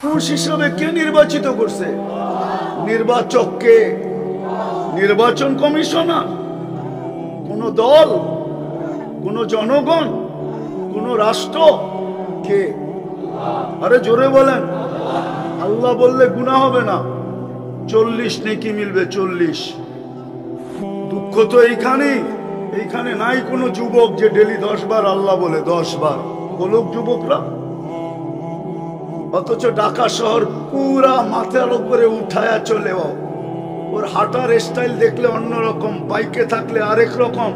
পুরুষ হিসাবে কে নির্বাচিত করছে? নির্বাচককে? নির্বাচন কমিশনার? কোন দল? কোন জনগণ? কোন রাষ্ট্র? কে? আরে জোরে বলেন। আল্লাহ বললে গুনাহ হবে না, 40 নেকি মিলবে, 40। দুঃখ তো এইখানে নাই কোনো যুবক যে ডেলি 10 বার আল্লাহ বলে, 10 বার বলুক যুবকরা। অথচ ঢাকা শহর পুরা মাথার উপরে উঠায়া চলে, ওর হাঁটার স্টাইল দেখলে অন্যরকম, বাইকে থাকলে আরেক রকম,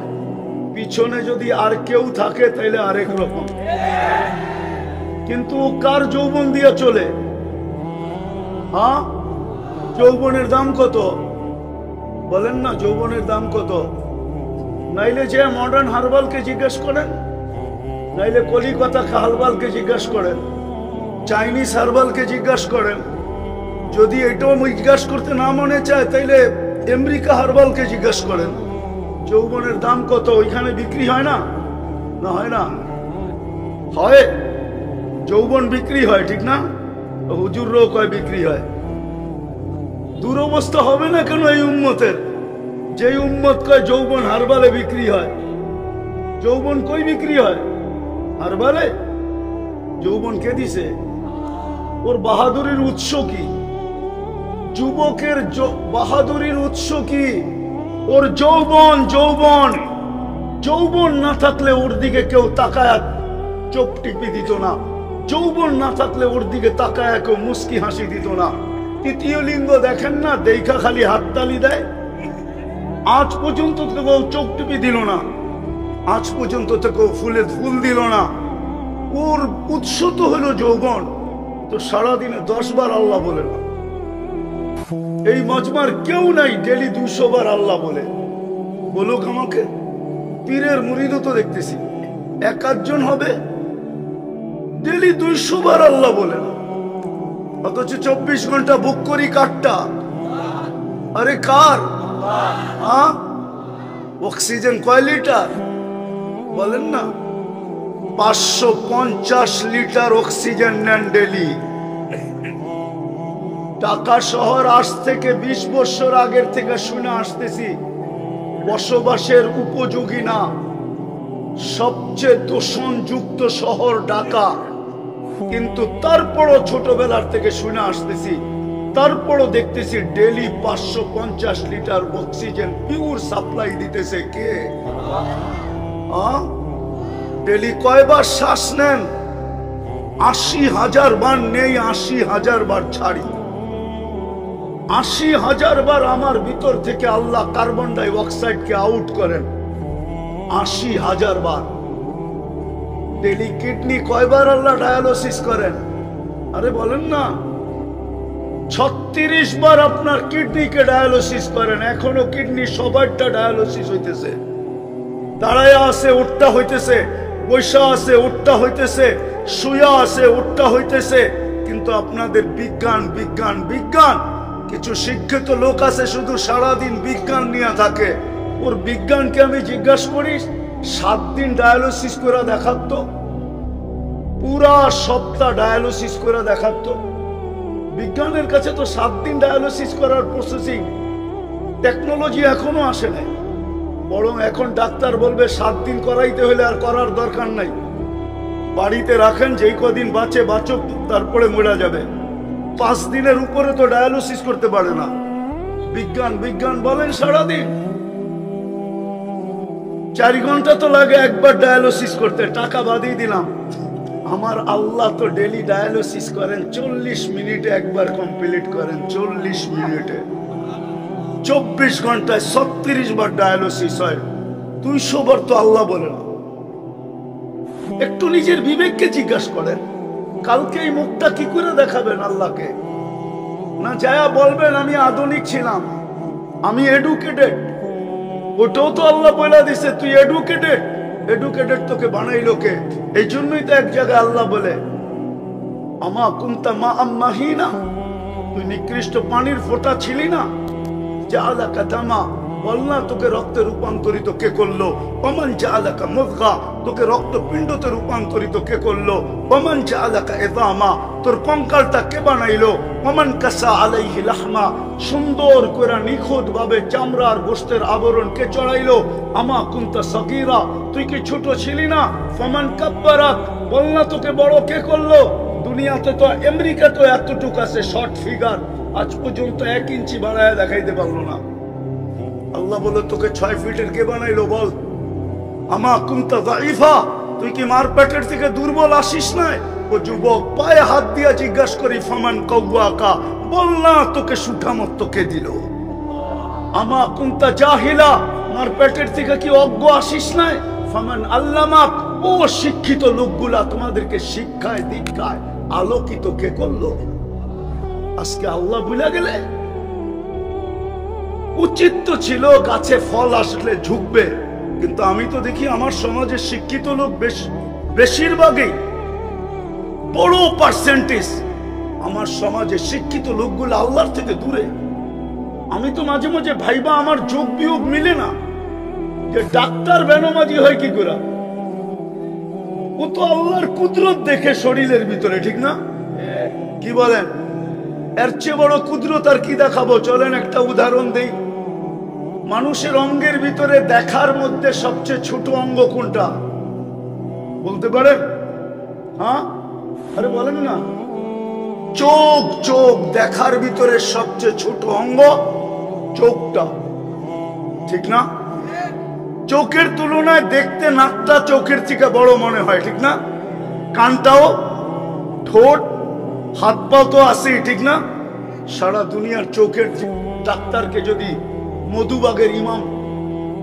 পিছনে যদি আর কেউ থাকে তাইলে আরেক রকম। কিন্তু ও কার যৌবন দিয়ে চলে? হ্যাঁ, যৌবনের দাম কত বলেন না? যৌবনের দাম কত? নাইলে যে মডার্ন হারবালকে জিজ্ঞেস করেন, নাইলে কলিকাতা হারবালকে জিজ্ঞেস করেন, চাইনিজ হারবালকে জিজ্ঞেস করেন। যদি এটাও জিজ্ঞেস করতে না মনে চায় তাইলে আমেরিকা হারবালকে জিজ্ঞেস করেন যৌবনের দাম কত। ওইখানে বিক্রি হয় না? না হয় না? হয়, যৌবন বিক্রি হয়, ঠিক না? হুজুররাও কয় বিক্রি হয়। দুরবস্থা হবে না কেন এই উম্মতের? যে উম্মত কয় যৌবন হারবালে বিক্রি হয়। যৌবন কই বিক্রি হয়? হারবালে। যৌবন কে দিছে? ওর বাহাদুরির উৎস কি? যুবকের বাহাদুরির উৎস কি? ওর যৌবন। যৌবন যৌবন না থাকলে ওর দিকে কেউ তাকায় চোখ টিপি দিত না। যৌবন না থাকলে ওর দিকে তাকায় কেউ মুস্কি হাসি দিত না। তৃতীয় লিঙ্গ দেখেন না, দেখা খালি হাততালি দেয়। আজ পর্যন্ত তো কেউ চোখ টিপি দিল না, আজ পর্যন্ত তো কেউ ফুলে ফুল দিল না। ওর উৎস তো হলো যৌবন। তো সারাদিনে 10 বার আল্লাহ বলে না। এই মজমার কেউ নাই ডেলি 200 বার আল্লাহ বলে। বলুক আমাকে। পীরের মুরিদও তো দেখতেছি, 1-8 হবে ডেলি 200 বার আল্লাহ বলে না। অথচ 24 ঘন্টা বুক করি কারটা? আরে কার? অক্সিজেন কয় লিটার বলেন না? 550 লিটার অক্সিজেন নেন ডেলি। ঢাকা শহর আজ থেকে 20 বছর আগের থেকে শুনে আসতেছি বসবাসের উপযোগী না, সবচেয়ে দূষণযুক্ত শহর ঢাকা। কিন্তু তারপরও ছোটবেলার থেকে শুনে আসতেছি, তারপরও দেখতেছি daily 550 litre oxygen pure supply দিতেছে কে? ডেলি কয়বার শ্বাস নেন? 80,000 বার নেই, 80,000 বার ছাড়ি। 80,000 বার আমার ভিতর থেকে আল্লাহ কার্বন ডাই অক্সাইডকে আউট করেন, 80,000 বার। ডেলি কিডনি কয়বার আল্লাহ ডায়ালিসিস করেন? আরে বলেন না। 36 বার আপনার কিডনিকে ডায়ালিসিস করেন। এখনো কিডনি সবারটা ডায়ালিসিস হইতেছে। দাঁড়ায় আছে উঠটা হইতেছে, বৈশা আছে উঠটা হইতেছে, শুয়া আছে উঠটা হইতেছে। কিন্তু আপনাদের বিজ্ঞান বিজ্ঞান বিজ্ঞান। কিছু শিক্ষিত লোক আছে শুধু সারাদিন বিজ্ঞান নিয়ে থাকে। ওর বিজ্ঞানকে আমি জিজ্ঞাসা করি, 7 দিন ডায়ালিসিস করে দেখাত, পুরা সপ্তাহ ডায়ালিসিস করে দেখাত। বিজ্ঞানের কাছে তো 7 দিন ডায়ালিসিস করার প্রসেসিং টেকনোলজি এখনো আসে নাই। বরং এখন ডাক্তার বলবে 7 দিন করাইতে হলে আর করার দরকার নাই, বাড়িতে রাখেন, যেই কদিন বাঁচে বাঁচুক, তারপরে মরে যাবে। 5 দিনের উপরে তো ডায়ালিসিস করতে পারে না। বিজ্ঞান বিজ্ঞান বলেন সারাদিন। 4 ঘন্টা তো লাগে একবার ডায়ালিসিস করতে, টাকা বাদিয়ে দিলাম। আমার আল্লাহ তো ডেলি ডায়ালিসিস করেন 40 মিনিটে একবার কমপ্লিট করেন। 40 মিনিটে 24 ঘন্টায় 36 বার ডায়ালিসিস হয়। 200 বার তো আল্লাহ বলে না। একটু নিজের বিবেককে জিজ্ঞাসা করেন, কালকে এই মুখটা কি করে দেখাবেন আল্লাহকে? না যায়া বলবেন আমি আধুনিক ছিলাম, আমি এডুকেটেড। ওটাও তো আল্লাহ বলে দিছে তুই এডুকেটেড। এডুকেটেড তোকে বানাইলো কে? এই জন্যই তো এক জায়গায় আল্লাহ বলে আমা কুনতা মা আম্মাহিনা, তুই নিকৃষ্ট পানির ফোঁটা ছিলি না? জাআলাকা দামা বল না তোকে রক্তে রূপান্তরিত কে করলো? ওমান জাআলাকা মুযগা, তোকে রক্তপিণ্ডতে রূপান্তরিত কে করলো? ওমান জাআলাকা ইযামা, তোর কঙ্কালটা কে বানাইলো? ওমান কাসা আলাইহি লাহমা, সুন্দর করে নিখুঁত ভাবে চামড়ার গোশতের আবরণ কে চড়াইলো? আমা কুনতা সগীরা, তুই কি ছোট ছিলি না? ফামান কাব্বারাক, বল না তোকে বড় কে করলো? দুনিয়াতে তো আমেরিকা তো এতটুকু আছে শর্ট ফিগার, আজ পর্যন্ত 1 ইঞ্চি বাড়ায় দেখাইতে পারলো না। আল্লাহ বলে তোকে 6 ফিটের কে বানাইলো বল? আমা কুনতা যায়িফা, তুই কি মার পেটের থেকে দুর্বল আসিস না? ও যুবক পায়ে হাত দিয়া জিজ্ঞাসা করি ফামান কাওয়াকা, বল না তোকে সুঠামত কে দিল? আমা কুনতা জাহিলা, মার পেটের থেকে কি অজ্ঞ আসিস না? ফামান আল্লামাক, ও শিক্ষিত লোকগুলা তোমাদেরকে শিক্ষায় দীক্ষায় আলোকিত কে করলো? আজকে আল্লাহ ভুলে গেলে? উচিত তো ছিল গাছে ফল আসলে ঝুঁকবে, কিন্তু আমি তো দেখি আমার সমাজে শিক্ষিত লোক বেশিরভাগই, বড় পার্সেন্টেজ আমার সমাজে শিক্ষিত লোকগুলো আল্লাহর থেকে দূরে। আমি তো মাঝে মাঝে ভাইবা আমার যোগ বিয়োগ মিলে না, যে ডাক্তার বেনমাজি হয় কি করে? ও তো আল্লাহর কুদরত দেখে শরীরের ভিতরে, ঠিক না? কি বলেন? এর চেয়ে বড় কুদরত আর কি দেখাবো? চলেন একটা উদাহরণ দেই। মানুষের অঙ্গের ভিতরে দেখার মধ্যে সবচেয়ে ছোট অঙ্গ কোনটা বলতে পারেন? হ্যাঁ, আরে বলেন না। চোখ। চোখ দেখার ভিতরে সবচেয়ে ছোট অঙ্গ চোখটা, ঠিক না? চোখের তুলনায় দেখতে নাকটা চোখের থেকে বড় মনে হয়, ঠিক না? কানটাও, ঠোঁট, হাত পা তো আছেই, ঠিক না? সারা দুনিয়ার চোখের ডাক্তারকে যদি মধুবাগের ইমাম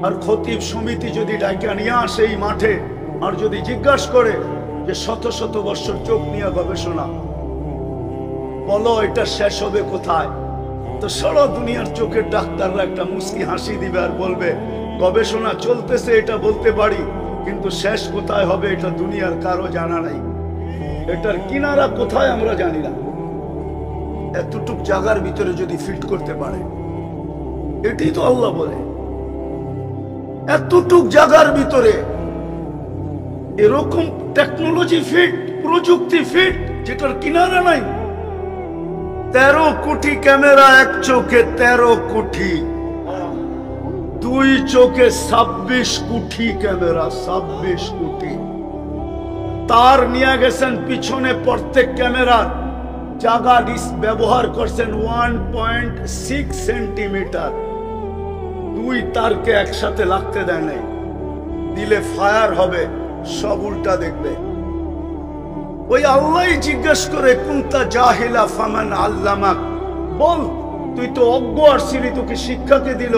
আর খতিব সমিতি যদি ডাইকা নিয়ে আসে এই মাঠে, আর যদি জিজ্ঞাসা করে যে শত শত বছর চোখ নিয়ে গবেষণা, বলো এটা শেষ হবে কোথায়? তো সারা দুনিয়ার চোখের ডাক্তাররা একটা মুস্কি হাসি দিবে আর বলবে গবেষণা চলতেছে, এটা বলতে পারি, কিন্তু শেষ কোথায় হবে এটা দুনিয়ার কারো জানা নাই। এটার কিনারা কোথায় আমরা জানি না। এতটুক জায়গার ভিতরে যদি ফিট করতে পারে, এটাই তো আল্লাহ বলে। এতটুক জায়গার ভিতরে এরকম টেকনোলজি ফিট, প্রযুক্তি ফিট, যেটার কিনারা নাই। 13 কোটি ক্যামেরা এক চোখে, 13 কোটি, 2 চোখে 26 কোটি ক্যামেরা, 26 কোটি। তার নিয়ে গেছেন পিছনে, প্রত্যেক ক্যামেরার জায়গা ব্যবহার করছেন 1.6 সেন্টিমিটার। 2 তারকে একসাথে লাগতে দেয় নাই, দিলে ফায়ার হবে, সব উল্টা দেখবে। ওই আল্লাহ জিজ্ঞেস করে কুনতা জাহিলা ফামান আল্লামাক, বল তুই তো অজ্ঞ আসছিলি, তোকে শিক্ষাকে দিল।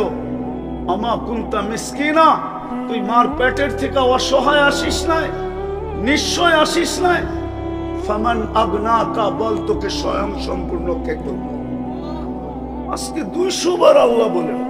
আমা কুনতা মিসকিনা, তুই মার পেটের থেকে অসহায় আসিস নাই, নিশ্চয় আসিস নাই। ফামান আগনাকা, বল তোকে স্বয়ং সম্পূর্ণ কে করল? আজকে 200 বার আল্লাহ বলেন।